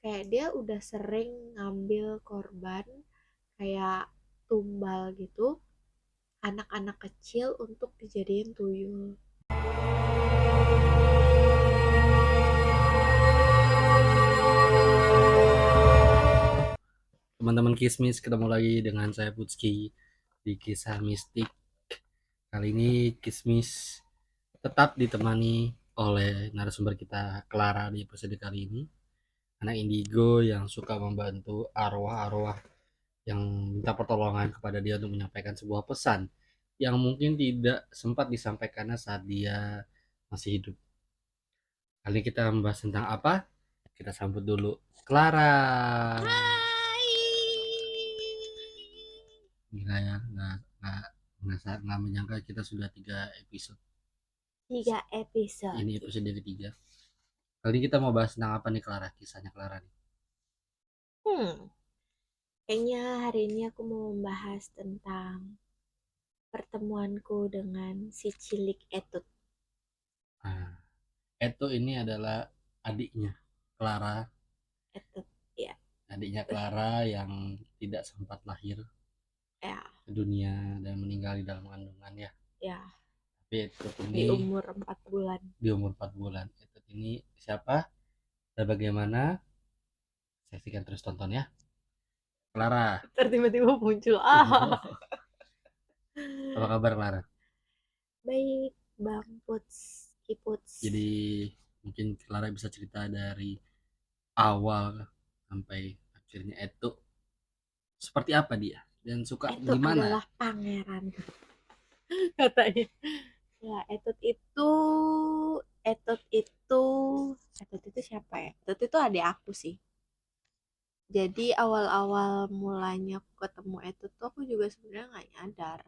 kayak dia udah sering ngambil korban kayak tumbal gitu, anak-anak kecil untuk dijadiin tuyul. Teman-teman Kismis, ketemu lagi dengan saya Putski di kisah mistik. Kali ini Kismis tetap ditemani oleh narasumber kita Clara di episode kali ini. Anak indigo yang suka membantu arwah-arwah yang minta pertolongan kepada dia untuk menyampaikan sebuah pesan yang mungkin tidak sempat disampaikannya saat dia masih hidup. Kali ini kita membahas tentang apa? Kita sambut dulu Clara. Hai. Gila ya, nggak menyangka kita sudah 3 episode. 3 episode. Ini episode ketiga. Kali ini kita mau bahas tentang apa nih Clara? Kisahnya Clara nih. Hmm, Kayaknya hari ini aku mau membahas tentang pertemuanku dengan si cilik Etut. Nah, Eto ini adalah adiknya Clara, Etut, ya, adiknya Clara yang tidak sempat lahir ya, ke dunia dan meninggal di dalam kandungan ya. ya, Tapi Eto di ini umur 4 bulan. di umur 4 bulan. Eto ini siapa dan bagaimana? Saksikan terus tonton ya. Clara, Tiba-tiba muncul. apa kabar Clara? Baik, Bang Puts, Kiputs. Jadi mungkin Clara bisa cerita dari awal sampai akhirnya itu seperti apa dia dan suka Etut gimana. adalah pangeran katanya. Ya, Etut itu, Etut itu siapa ya? Etut itu adik aku sih. Jadi awal-awal mulanya aku ketemu Etut tuh aku juga sebenarnya nggak nyadar.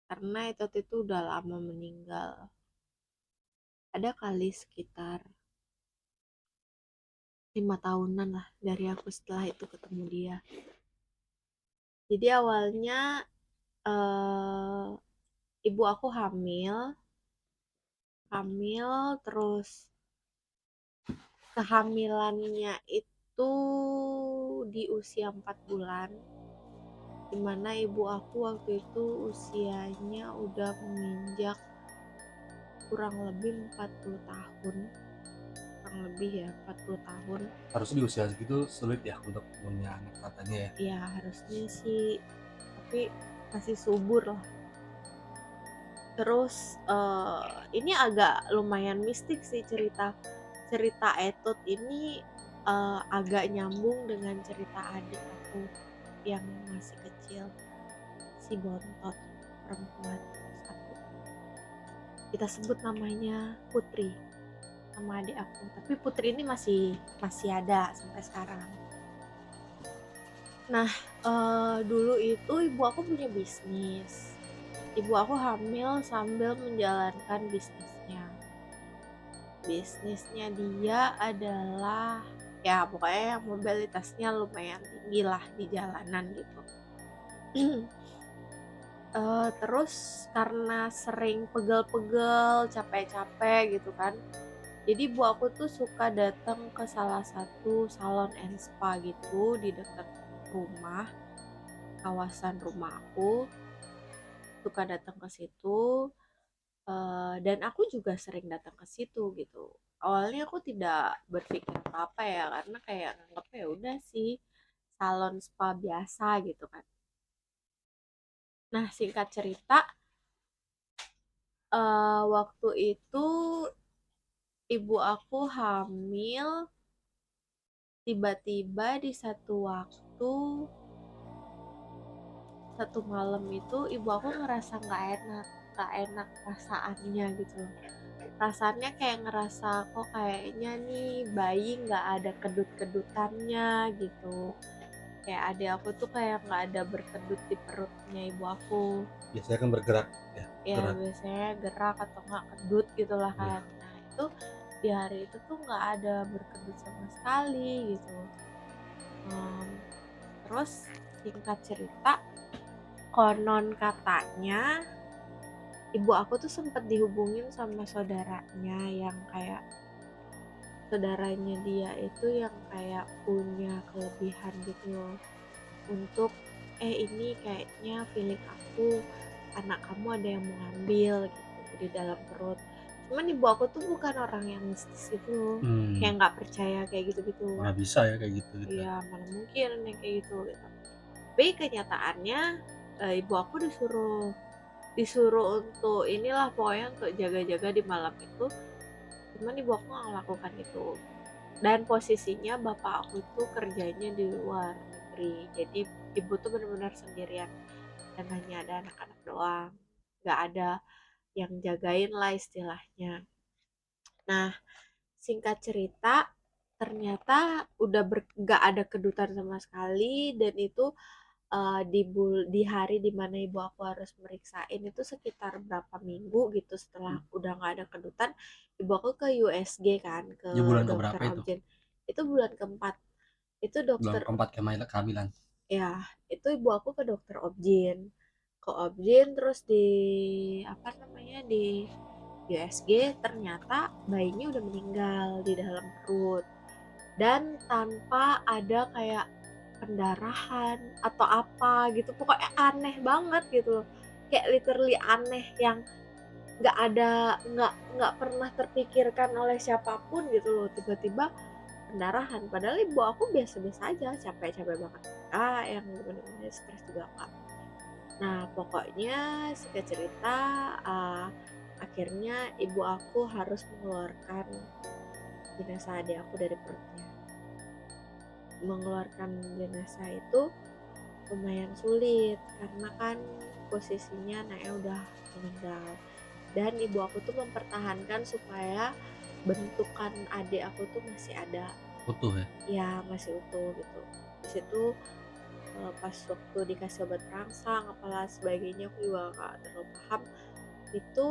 Karena Etut itu udah lama meninggal. Ada kali sekitar 5 tahunan lah dari aku setelah itu ketemu dia. Jadi awalnya eh, ibu aku hamil, terus kehamilannya itu di usia 4 bulan, dimana ibu aku waktu itu usianya udah menginjak kurang lebih 40 tahun, kurang lebih ya 40 tahun. Harus di usia segitu sulit ya untuk punya anak katanya ya. Ya harusnya sih, tapi masih subur lah. Terus ini agak lumayan mistik sih cerita Etut ini, agak nyambung dengan cerita adik aku yang masih kecil, si Bontot, perempuan satu. Kita sebut namanya Putri, sama adik aku. Tapi Putri ini masih ada sampai sekarang. Nah, dulu itu ibu aku punya bisnis. Ibu aku hamil sambil menjalankan bisnisnya. Bisnisnya dia adalah ya pokoknya yang mobilitasnya lumayan tinggi lah di jalanan gitu. Terus karena sering pegel-pegel, capek-capek gitu kan, jadi ibu aku tuh suka datang ke salah satu salon and spa gitu di dekat rumah, kawasan rumah aku, suka datang ke situ. Dan aku juga sering datang ke situ gitu. Awalnya aku tidak berpikir apa-apa ya, karena kayak nganggep ya udah sih salon spa biasa gitu kan. Nah, singkat cerita, waktu itu ibu aku hamil, tiba-tiba di satu malam itu ibu aku ngerasa nggak enak perasaannya gitu loh. Perasaannya kayak ngerasa kok kayaknya nih bayi nggak ada kedut-kedutannya gitu. Kayak adik aku tuh kayak nggak ada berkedut di perutnya ibu aku. Biasanya kan bergerak ya, Ya gerak biasanya gerak atau nggak kedut gitulah ya. kan. Nah itu di hari itu tuh nggak ada berkedut sama sekali gitu. Em, Terus singkat cerita, konon katanya ibu aku tuh sempet dihubungin sama saudaranya yang kayak saudaranya dia itu yang kayak punya kelebihan gitu loh untuk, ini kayaknya feeling aku anak kamu ada yang mau ngambil gitu di dalam perut. Cuman ibu aku tuh bukan orang yang mistis gitu loh, Mmm, kayak nggak percaya kayak gitu-gitu. mana bisa ya kayak gitu kita. Iya, mana mungkin yang kayak gitu gitu. Tapi kenyataannya, ibu aku disuruh disuruh untuk inilah pokoknya untuk jaga-jaga di malam itu, cuman ibu aku nggak ngelakukan itu. Dan posisinya bapak aku tuh kerjanya di luar negeri, jadi ibu tuh bener-bener sendirian dan hanya ada anak-anak doang, nggak ada yang jagain lah istilahnya. Nah, singkat cerita, ternyata udah nggak ada kedutan sama sekali dan itu di hari dimana ibu aku harus meriksain itu sekitar berapa minggu gitu setelah udah nggak ada kedutan, ibu aku ke USG kan, ke Di bulan dokter keberapa itu? obgyn. Itu bulan keempat. Itu Bulan dokter, keempat kehamilan? ya, itu ibu aku ke dokter obgyn. Ke obgyn terus di apa namanya di USG ternyata bayinya udah meninggal di dalam perut dan tanpa ada kayak pendarahan atau apa gitu, pokoknya aneh banget gitu loh, kayak literally aneh yang nggak pernah terpikirkan oleh siapapun gitu loh, tiba-tiba pendarahan padahal ibu aku biasa-biasa aja, capek-capek banget enggak, yang bener-bener stres juga enggak. Nah pokoknya singkat cerita, eee, akhirnya ibu aku harus mengeluarkan jenazah adik aku dari perutnya. Mengeluarkan jenazah itu lumayan sulit karena kan posisinya anaknya udah meninggal dan ibu aku tuh mempertahankan supaya bentukan adik aku tuh masih ada, Utuh ya? ya masih utuh gitu. Di situ pas waktu dikasih obat perangsang apalah sebagainya aku juga nggak terlalu paham itu.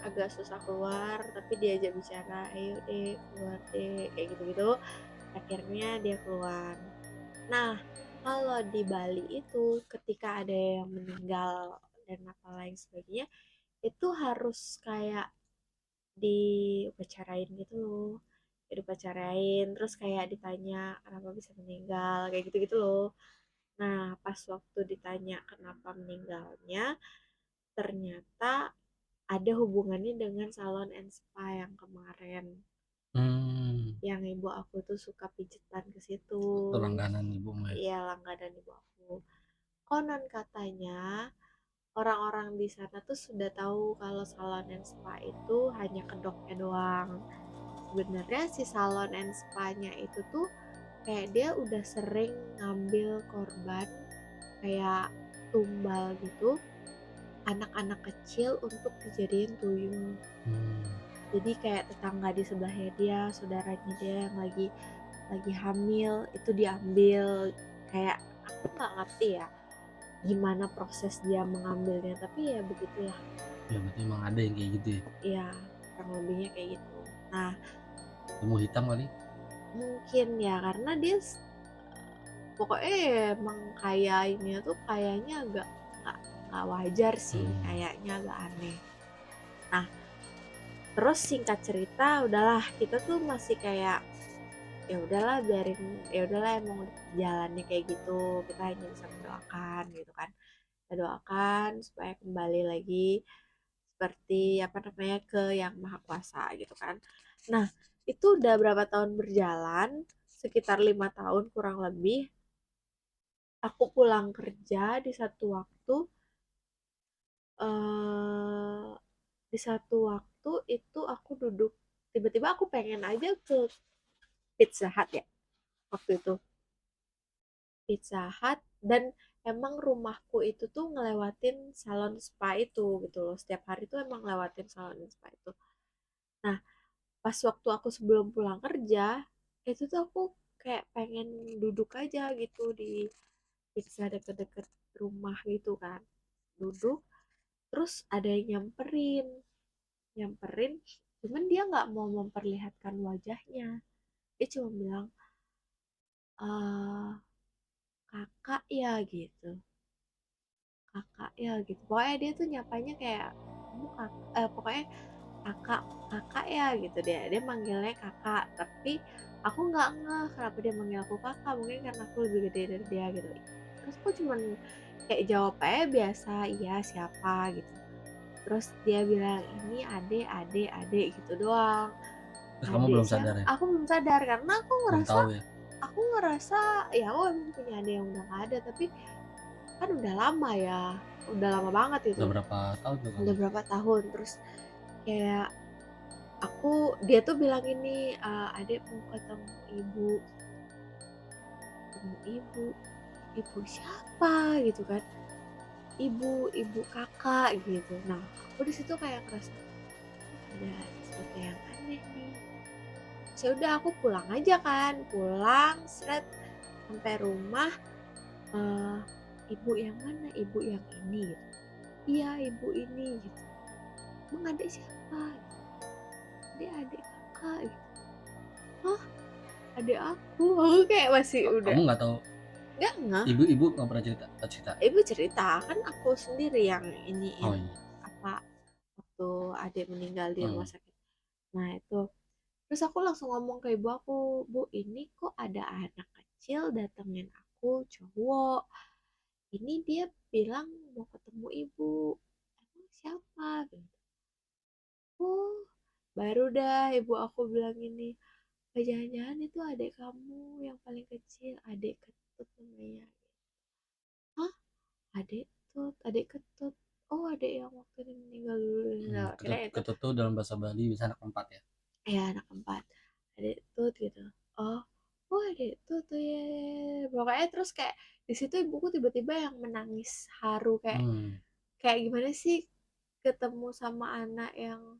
Agak susah keluar tapi diajak bicara, ayo deh keluar deh kayak gitu-gitu, akhirnya dia keluar. Nah, kalau di Bali itu ketika ada yang meninggal dan apa lain sebagainya, itu harus kayak diupacarain gitu loh. Ya, diupacarain, terus kayak ditanya kenapa bisa meninggal, kayak gitu-gitu loh. Nah, pas waktu ditanya kenapa meninggalnya, ternyata ada hubungannya dengan salon and spa yang kemarin. Mmm, Yang ibu aku tuh suka pijitan ke situ. itu langganan ibumu ya? Iya, langganan ibu aku. Konon katanya orang-orang di sana tuh sudah tahu kalau salon and spa itu hanya kedoknya doang. Sebenarnya si salon and spa-nya itu tuh kayak dia udah sering ngambil korban kayak tumbal gitu, anak-anak kecil untuk dijadiin tuyul. Mmm, Jadi kayak tetangga di sebelahnya dia, saudaranya dia yang lagi hamil itu diambil, kayak aku nggak ngerti ya gimana proses dia mengambilnya tapi ya begitu ya. ya berarti emang ada yang kayak gitu ya? Iya, kurang lebihnya kayak gitu. Nah, Ilmu hitam kali? mungkin ya karena dia pokoknya ya emang kayak ini tuh kayaknya agak nggak wajar sih, Mmm, kayaknya agak aneh. Nah, terus singkat cerita udahlah kita tuh masih kayak ya udahlah biarin, ya udahlah emang jalannya kayak gitu, kita hanya bisa mendoakan gitu kan. Kita doakan supaya kembali lagi seperti apa namanya ke yang maha kuasa gitu kan. Nah, itu udah berapa tahun berjalan, sekitar 5 tahun kurang lebih. Aku pulang kerja eh di satu waktu itu aku duduk, tiba-tiba aku pengen aja ke Pizza Hut ya waktu itu. Pizza Hut dan emang rumahku itu tuh ngelewatin salon spa itu gitu loh. Setiap hari tuh emang ngelewatin salon spa itu. Nah, pas waktu aku sebelum pulang kerja, itu tuh aku kayak pengen duduk aja gitu di pizza deket-deket rumah gitu kan. Duduk, terus ada yang nyamperin, cuman dia nggak mau memperlihatkan wajahnya. Dia cuma bilang, kakak ya gitu. Kakak ya gitu, pokoknya dia tuh nyapanya kayak kamu kakak, pokoknya kakak kakak ya gitu, dia manggilnya kakak, tapi aku nggak ngeh kenapa dia manggil aku kakak, mungkin karena aku lebih gede dari dia gitu. Terus aku cuman kayak jawab aja biasa, iya siapa gitu. Terus dia bilang ini ade ade ade gitu doang. Terus kamu Adik belum sadar siapa? ya? Aku belum sadar karena Belum tahu ya? aku ngerasa ya aku emang punya adik yang udah gak ada, tapi kan udah lama ya, udah lama banget Udah itu, berapa tahun tuh kamu? udah berapa tahun. Terus kayak dia tuh bilang ini, "Adek mau ketemu ibu." Ketemu ibu? Ibu siapa? Gitu kan. Ibu Kakak gitu. Nah, aku di situ kayak ngerasa, ada sesuatu yang aneh nih. Terus ya udah aku pulang aja kan, pulang seret sampai rumah, eee, "Ibu yang mana? Ibu yang ini?" Gitu. "Iya, ibu ini." Gitu. "Emang adek siapa?" Gitu. "Adek adik Kakak." Gitu. "Hah? Adek aku?" Aku kayak masih udah Kamu nggak tahu, nggak ngeh. ibu nggak pernah cerita? Ibu cerita, kan aku sendiri yang iniin, Oh iya. apa, waktu adik meninggal di Hmm. rumah sakit. Nah itu, terus aku langsung ngomong ke ibu aku, "Bu, ini kok ada anak kecil datengin aku cowok. Ini dia bilang mau ketemu ibu. Emang siapa?" Gitu. Oh, baru dah ibu aku bilang ini, "Oh, jangan-jangan itu adik kamu yang paling kecil, adik Ketut namanya." Hah? Adik Tut, adik Ketut. Oh, adik yang waktu ini meninggal dulu. Nah, akhirnya itu Ketutu dalam bahasa Bali bisa anak empat ya. ya anak keempat. Adik Tut gitu. Oh, oh adik Tut tuh ya, ya, ya. Pokoknya terus kayak di situ ibuku tiba-tiba yang menangis haru kayak Hmm. kayak gimana sih ketemu sama anak yang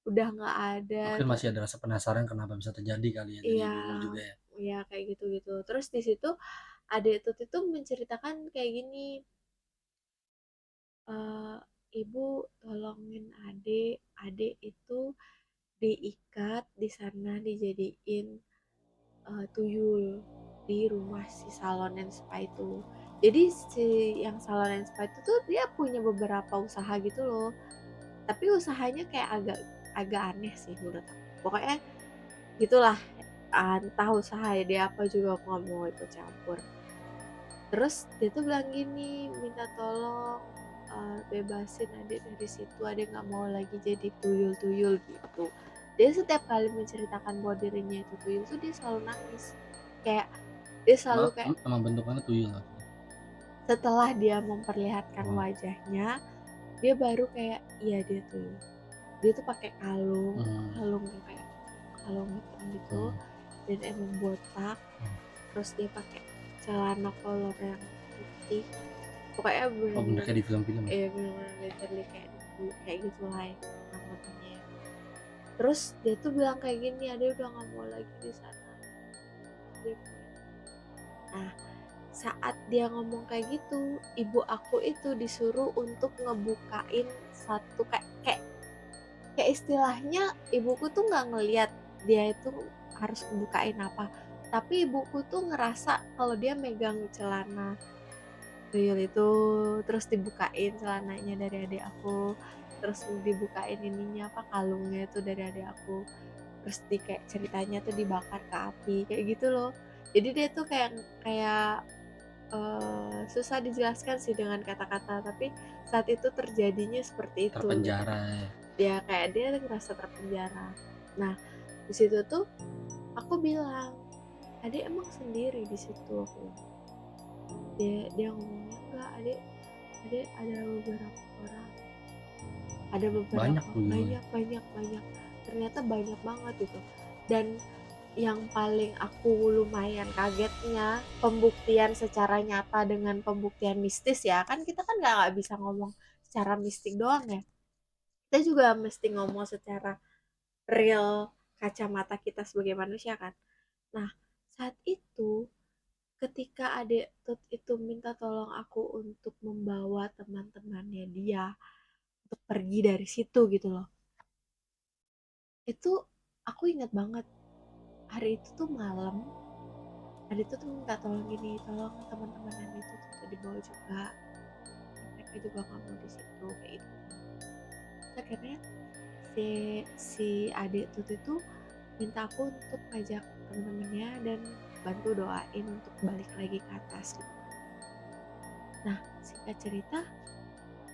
udah nggak ada. Mungkin masih ada rasa penasaran kenapa bisa terjadi kali ya dari Iya, ibumu juga ya. iya kayak gitu-gitu. Terus di situ adik Tut itu menceritakan kayak gini, eee, "Ibu tolongin adik, adik itu diikat di sana dijadiin, tuyul di rumah si salon and spa itu." Jadi si yang salon and spa itu tuh dia punya beberapa usaha gitu loh, tapi usahanya kayak agak agak aneh sih menurut aku. Pokoknya gitulah, entah usaha dia apa juga aku nggak mau ikut campur. Terus dia tuh bilang gini, minta tolong, bebasin adik dari situ, adik nggak mau lagi jadi tuyul-tuyul gitu. Dia setiap kali menceritakan bahwa dirinya itu tuyul tuh dia selalu nangis. Kayak dia selalu Emang, kayak emang bentukannya tuyul lah. setelah dia memperlihatkan Oh. wajahnya, dia baru kayak iya dia tuyul. Dia tuh pakai kalung, Hmm. kalung yang kayak kalung hitam gitu Hmm. dan emang botak. Terus dia pakai celana kolor yang putih. Pokoknya Oh bener bener-bener kayak di film-film ya. bener-bener literally kayak kayak gitulah ya kurang lebihnya ya. Terus dia tuh bilang kayak gini, "Ade udah nggak mau lagi di sana." Dia bilang. Nah, saat dia ngomong kayak gitu, ibu aku itu disuruh untuk ngebukain satu kayak kayak kayak istilahnya ibuku tuh nggak ngeliat dia itu harus ngebukain apa, tapi ibuku tuh ngerasa kalau dia megang celana tuyul itu, terus dibukain celananya dari adik aku, terus dibukain ininya apa kalungnya itu dari adik aku, terus kayak ceritanya tuh dibakar ke api kayak gitu loh. Jadi dia tuh kayak kayak susah dijelaskan sih dengan kata-kata, tapi saat itu terjadinya seperti itu gitu. Terpenjara ya. Ya kayak dia ngerasa terpenjara. Nah, di situ tuh aku bilang, "Adik emang sendiri di situ?" Aku bilang. Dia ngomongnya, "Enggak, Adik ada beberapa orang." Ada Banyak beberapa, tuyulnya. banyak banyak banyak. Ternyata banyak banget gitu. Dan yang paling aku lumayan kagetnya, pembuktian secara nyata dengan pembuktian mistis ya, kan kita kan nggak bisa ngomong secara mistik doang ya. Kita juga mesti ngomong secara real kacamata kita sebagai manusia kan. Nah, saat itu ketika adik Tut itu minta tolong aku untuk membawa teman-temannya dia untuk pergi dari situ gitu loh. Itu aku ingat banget hari itu tuh malam, adik Tut tuh minta tolong gini, tolong teman-teman Adi itu tuh dibawa juga. Mereka juga nggak mau di situ kayak gitu. Terus akhirnya si si adik Tut itu minta aku untuk ngajak temen-temennya dan bantu doain untuk balik lagi ke atas gitu. Nah, singkat cerita,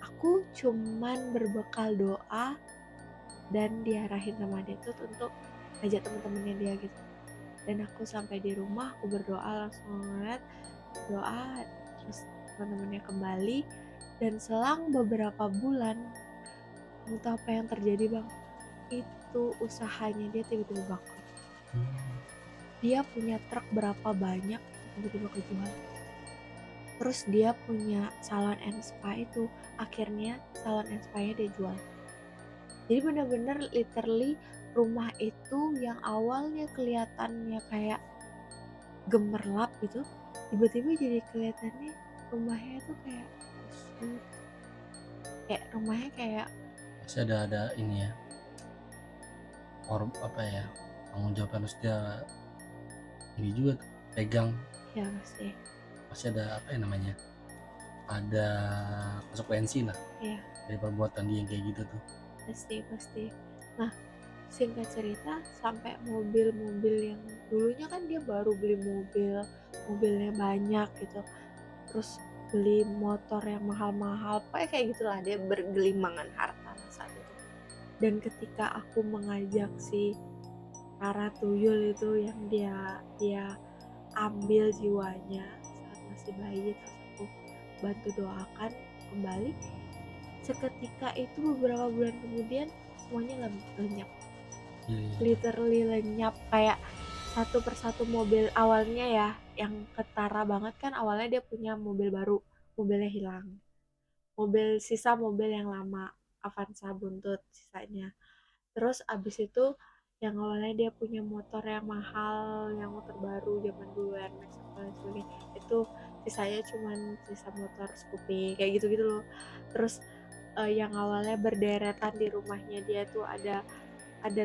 aku cuman berbekal doa dan diarahin sama adik Tut untuk ngajak temen-temennya dia gitu. Dan aku sampai di rumah, aku berdoa, langsung ngeliat doa, terus teman-temannya kembali. Dan selang beberapa bulan, kamu tahu apa yang terjadi bang? Itu usahanya dia tiba-tiba bangkrut. Dia punya truk berapa banyak, tiba-tiba kejual. Terus dia punya salon and spa itu, akhirnya salon and spa-nya dia jual. Jadi bener-bener literally rumah itu yang awalnya kelihatannya kayak gemerlap gitu, tiba-tiba jadi kelihatannya rumahnya tuh kayak kusut, kayak rumahnya kayak Masih ada ini ya, apa ya, tanggung jawab harus dia ini juga tuh, pegang. ya Masih ada apa ya namanya, ada konsekuensi lah ya dari perbuatan dia yang kayak gitu tuh. pasti. Nah, singkat cerita, sampai mobil-mobil yang dulunya kan dia baru beli mobilnya banyak gitu, terus beli motor yang mahal-mahal, kayak gitulah, dia bergelimangan harta saat itu. Dan ketika aku mengajak si Rara Tuyul itu yang dia ambil jiwanya saat masih bayi, terus aku bantu doakan kembali, seketika itu beberapa bulan kemudian semuanya lenyap, literally lenyap, kayak satu persatu mobil awalnya ya yang ketara banget kan, awalnya dia punya mobil baru, mobilnya hilang, mobil yang lama Avanza buntut sisanya. Terus abis itu yang awalnya dia punya motor yang mahal, yang motor baru zaman dulu Air Max dan sebagainya, itu sisanya cuman sisa motor Scoopy kayak gitu-gitu loh. Terus yang awalnya berderetan di rumahnya dia tuh ada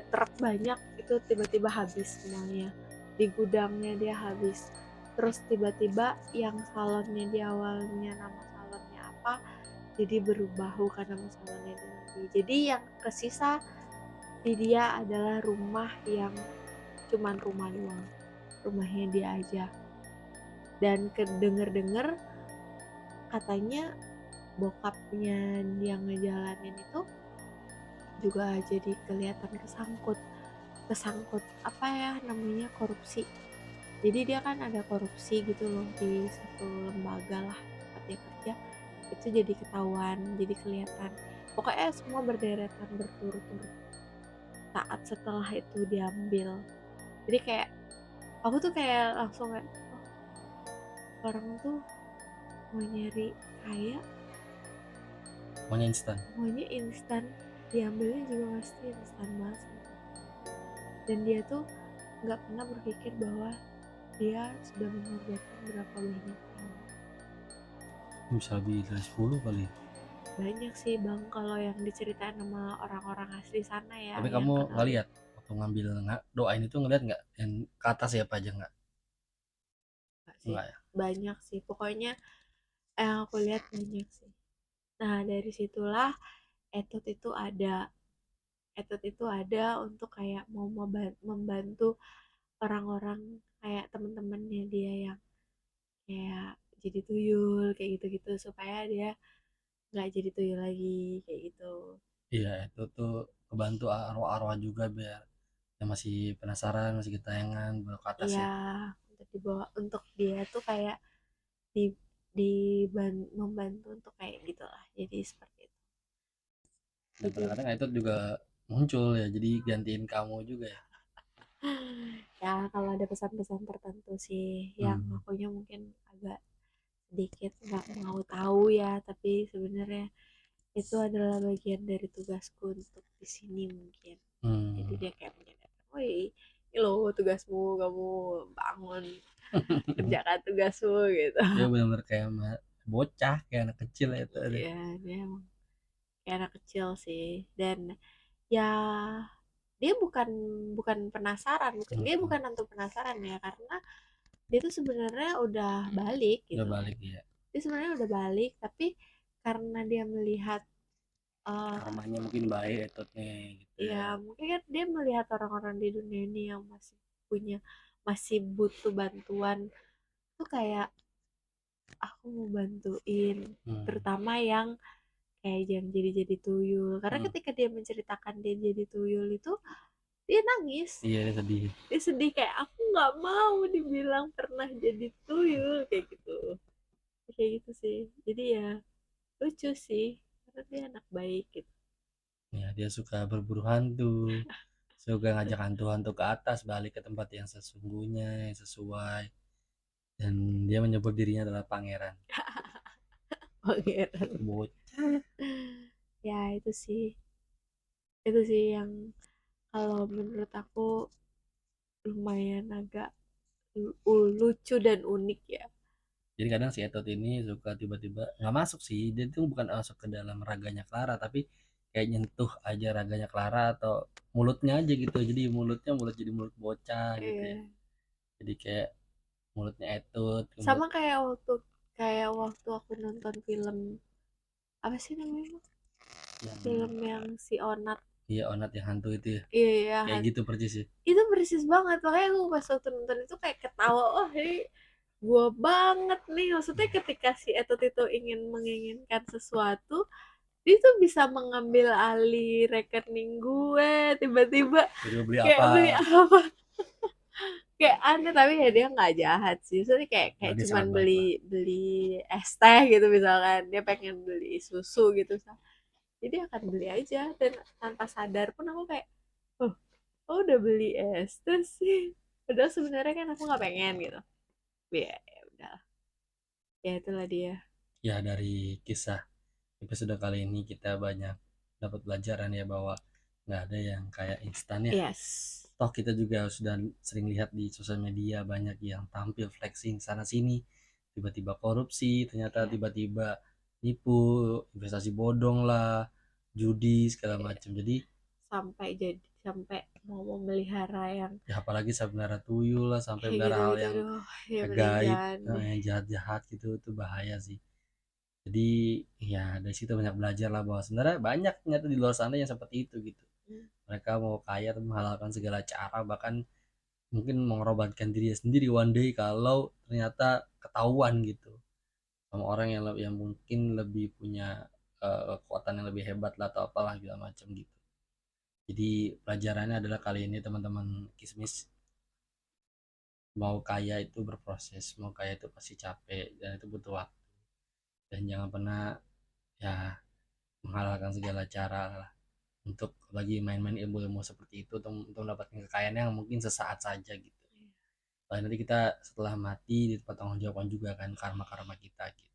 truk banyak, itu tiba-tiba habis semuanya. Di gudangnya dia habis. Terus tiba-tiba yang salonnya di awalnya nama salonnya apa, jadi berubah bukan nama salonnya dia lagi. Jadi yang kesisa di dia adalah rumah yang cuman rumah doang, rumahnya dia aja. Dan kedenger-denger katanya bokapnya yang ngejalanin itu juga jadi kelihatan kesangkut kesangkut apa ya namanya, korupsi. Jadi dia kan ada korupsi gitu loh di satu lembaga lah tempat dia kerja, itu jadi ketahuan, jadi kelihatan. Pokoknya semua berderetan berturut-turut saat setelah itu diambil. Jadi kayak aku tuh kayak langsung kayak, oh, orang tuh mau nyari kaya maunya instan, diambilnya juga pasti instan banget. Dan dia tuh nggak pernah berpikir bahwa dia sudah mengorbankan berapa banyak orang. Bisa lebih dari 10 kali. Banyak sih bang kalau yang diceritain sama orang-orang asli sana ya, Tapi yang kamu kenal nggak dia. lihat waktu ngambil doain itu, ngeliat nggak yang ke atas siapa aja nggak? Nggak sih, Nggak ya? banyak sih pokoknya, yang aku lihat banyak sih. Nah dari situlah Etut itu ada Etut itu ada untuk kayak mau membantu orang-orang kayak temen-temennya dia yang kayak jadi tuyul kayak gitu-gitu, supaya dia nggak jadi tuyul lagi kayak gitu. Iya, itu tuh kebantu arwah-arwah juga, biar yang masih penasaran, masih ketayangan bawa ke atas Iya, ya. untuk dibawa, untuk dia tuh kayak di membantu untuk kayak gitulah, jadi seperti itu. Dan Begitu. kadang-kadang itu juga muncul ya, jadi gantiin kamu juga ya. Ya kalau ada pesan-pesan tertentu sih yang Hmm. akunya mungkin agak sedikit nggak mau tahu ya, tapi sebenarnya itu adalah bagian dari tugasku untuk di sini mungkin. Jadi Hmm. dia kayak menyadarkan, woi ini loh tugasmu, kamu bangun kerjakan tugasmu gitu. Dia benar-benar kayak bocah, kayak anak kecil ya itu ada. Ya dia emang kayak anak kecil sih. Dan ya dia bukan bukan penasaran, dia Hmm. bukan untuk penasaran ya, karena dia tuh sebenarnya udah balik Udah gitu. balik ya. Dia sebenarnya udah balik, tapi karena dia melihat Oh, karmanya mungkin baik etotnya gitu ya ya. mungkin kan dia melihat orang-orang di dunia ini yang masih butuh bantuan tuh kayak aku mau bantuin, Hmm. terutama yang kayak yang jadi tuyul. Karena Hmm. ketika dia menceritakan dia jadi tuyul itu dia nangis, Iya dia sedih. dia sedih kayak aku nggak mau dibilang pernah jadi tuyul kayak gitu, kayak gitu sih. Jadi ya lucu sih karena dia anak baik gitu. Ya dia suka berburu hantu, suka ngajak hantu-hantu ke atas balik ke tempat yang sesungguhnya yang sesuai, dan dia menyebut dirinya adalah pangeran. Pangeran. Bocah. Ya itu sih yang kalau menurut aku lumayan agak lucu dan unik ya. Jadi kadang si Etot ini suka tiba-tiba nggak masuk sih, dia tuh bukan masuk ke dalam raganya Clara, tapi kayak nyentuh aja raganya Clara atau mulutnya aja gitu. Jadi mulutnya mulut jadi mulut bocah gitu ya. Iya. Jadi kayak mulutnya Etut, mulut Sama kayak waktu aku nonton film apa sih namanya? yang Film yang si Onat. iya Onat yang hantu itu ya. Iya, iya, Kayak gitu persis sih. itu persis banget. Makanya aku pas waktu nonton itu kayak ketawa, oh ini gua banget nih. Maksudnya ketika si Etot itu menginginkan sesuatu, dia tuh bisa mengambil alih rekening gue tiba-tiba Jadi mau beli kayak apa? beli apa kayak aneh, tapi ya dia nggak jahat sih. Maksudnya kayak Nah, kayak dia cuman sangat baik beli lah. beli es teh gitu misalkan dia pengen beli susu gitu, jadi akan beli aja dan tanpa sadar pun aku kayak oh, oh udah beli es teh sih, padahal sebenarnya kan aku nggak pengen gitu. Ya, ya udah, ya itulah dia. Ya dari kisah episode kali ini kita banyak dapat pelajaran ya bahwa nggak ada yang kayak instan ya. Yes. Toh kita juga sudah sering lihat di sosial media banyak yang tampil flexing sana sini, tiba-tiba korupsi, ternyata Ya, tiba-tiba nipu, investasi bodong lah, judi segala ya. macam. Jadi Sampai mau memelihara yang ya apalagi sampai melihara tuyul lah, sampai kayak melihara gitu hal gitu, yang aduh ya mending gaib, jangan deh. yang jahat-jahat gitu itu bahaya sih. Jadi ya dari situ banyak belajar lah bahwa sebenarnya banyak ternyata di luar sana yang seperti itu gitu. Mereka mau kaya tapi menghalalkan segala cara, bahkan mungkin mengorbankan dirinya sendiri one day kalau ternyata ketahuan gitu sama orang yang mungkin lebih punya kekuatan yang lebih hebat lah atau apalah segala macam gitu. Jadi pelajarannya adalah kali ini teman-teman Kismis, mau kaya itu berproses, mau kaya itu pasti capek dan itu butuh waktu, dan jangan pernah ya menghalalkan segala cara lah untuk bagi main-main ilmu-ilmu seperti itu untuk mendapatkan kekayaan yang mungkin sesaat saja gitu. Lain nanti kita setelah mati di tempat tanggung jawaban juga kan karma-karma kita gitu.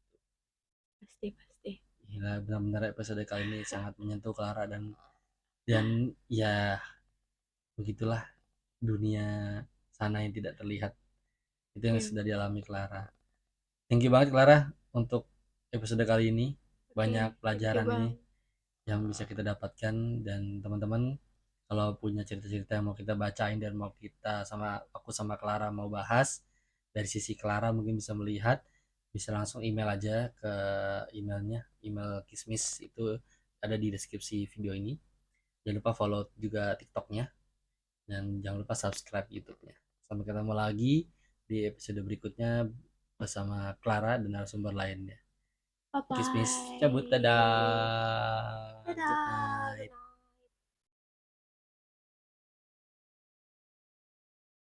Pasti pasti. Gila, benar-benar episode kali ini sangat menyentuh Clara, dan ya begitulah dunia sana yang tidak terlihat, itu yang Ya, sudah dialami Clara. Thank you banget Clara untuk episode kali ini, oke, banyak thank you pelajaran bang. nih yang bisa kita dapatkan. Dan teman-teman kalau punya cerita-cerita yang mau kita bacain dan mau kita sama aku sama Clara mau bahas dari sisi Clara, mungkin bisa melihat, bisa langsung email aja ke emailnya, email Kismis itu ada di deskripsi video ini. Jangan lupa follow juga TikToknya, dan jangan lupa subscribe YouTube-nya. Sampai ketemu lagi di episode berikutnya bersama Clara dan narasumber lainnya. Bye Kismis cabut, bye. dadah, good Dadah, good night. night.